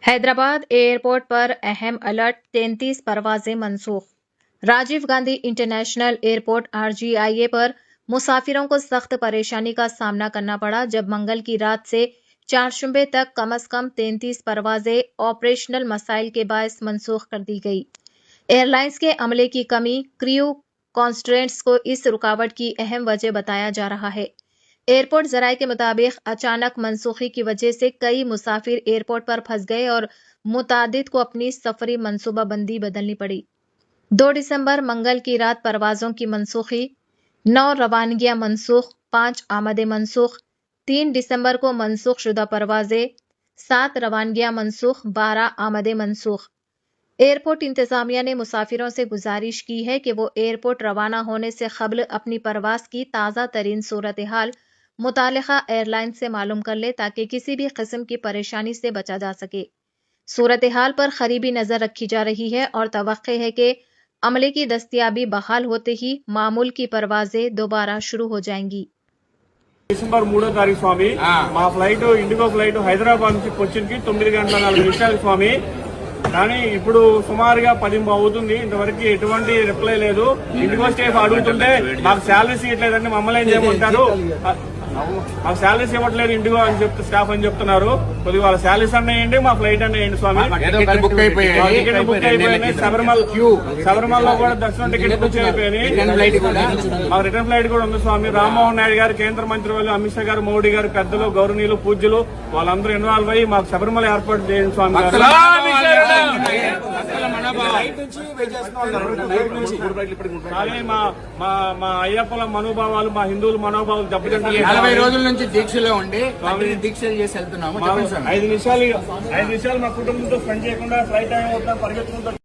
Hyderabad airport पर अहम alert, 33 परवाजें मनसूख। Rajiv Gandhi international airport आरजीआईए पर मुसाफिरों को सख्त परेशानी का सामना करना पड़ा जब मंगल की रात से चारशंबे तक कम से कम 33 परवाजें ऑपरेशनल मसाइल के बायस मनसूख कर दी गई। एयरलाइंस के अमले की कमी, क्रू कॉन्स्ट्रेंट्स को इस रुकावट की अहम वजह बताया जा रहा है। एयरपोर्ट जराये के मुताबिक अचानक मनसूखी की वजह से कई मुसाफिर एयरपोर्ट पर फंस गए और मुतादिद को अपनी सफरी मनसूबा बंदी बदलनी पड़ी। 2 दिसंबर मंगल की रात परवाजों की मनसूखी, 9 रवानगियां मनसूख, 5 आमदें मनसूख। 3 दिसंबर को मनसूख शुदा परवाजें, 7 रवानगियां मनसूख, 12 आमदें मनसूख। एयरपोर्ट इंतजामिया ने मुसाफिरों से गुजारिश की है कि वो एयरपोर्ट रवाना होने से कबल अपनी परवास की ताज़ा तरीन सूरत हाल मुतालिका एयरलाइन से मालूम कर ले ताकि किसी भी किस्म की परेशानी से बचा जा सके। सूरत हाल पर करीबी नजर रखी जा रही है और तवक्को है कि अमले की दस्तयाबी बहाल होते ही मामूल की परवाजें दोबारा शुरू हो जाएंगी। డిసెంబర్ 3వ తారీఖు స్వామి మా ఫ్లైట్ ఇండిగో ఫ్లైట్ హైదరాబాద్ నుంచి కొచ్చిన్కి 9 గంటల 4 నిమిషాలు స్వామి. కానీ ఇప్పుడు సుమారుగా 10 అవుతుంది, ఇంతవరకు ఎటువంటి రిప్లై లేదు. ఇండిగో స్టాఫ్ అడుగుతుంటే మాకు శాలరీస్ ఇవ్వట్లేదండి, మమ్మల్ని ఏం చేయమంటారు, మాకు శాలరీస్ ఇవ్వట్లేదు ఇండిగో అని స్టాఫ్ అని చెప్తున్నారు. కొద్దిగా వాళ్ళ శాలరీస్ అన్నాయండి, మా ఫ్లైట్ అన్నాయండి స్వామి. టికెట్ బుక్ అయిపోయినాయి. శబరిమలలో కూడా దర్శనం టికెట్ బుక్ అయిపోయినాయి. మాకు రిటర్న్ ఫ్లైట్ కూడా ఉంది స్వామి. రామ్మోహన్ నాయుడు గారు, కేంద్ర మంత్రి వాళ్ళు, అమిత్ షా గారు, మోడీ గారు, పెద్దలు, గౌరవనీయులు, పూజ్యులు వాళ్ళందరూ ఇన్వాల్వ్ అయ్యి మాకు శబరిమల ఏర్పాటు చేయండి స్వామి గారు. కానీ మా అయ్యప్పల మనోభావాలు, మా హిందువుల మనోభావాలు దెబ్బతింటాయి. 40 రోజుల నుంచి దీక్షలో ఉండి దీక్షలు చేసి వెళ్తున్నాము. 5 నిమిషాలు మా కుటుంబంతో స్పెండ్ చేయకుండా ఫ్లైట్ టైం అవుతా పరిగెత్తుకుంటూ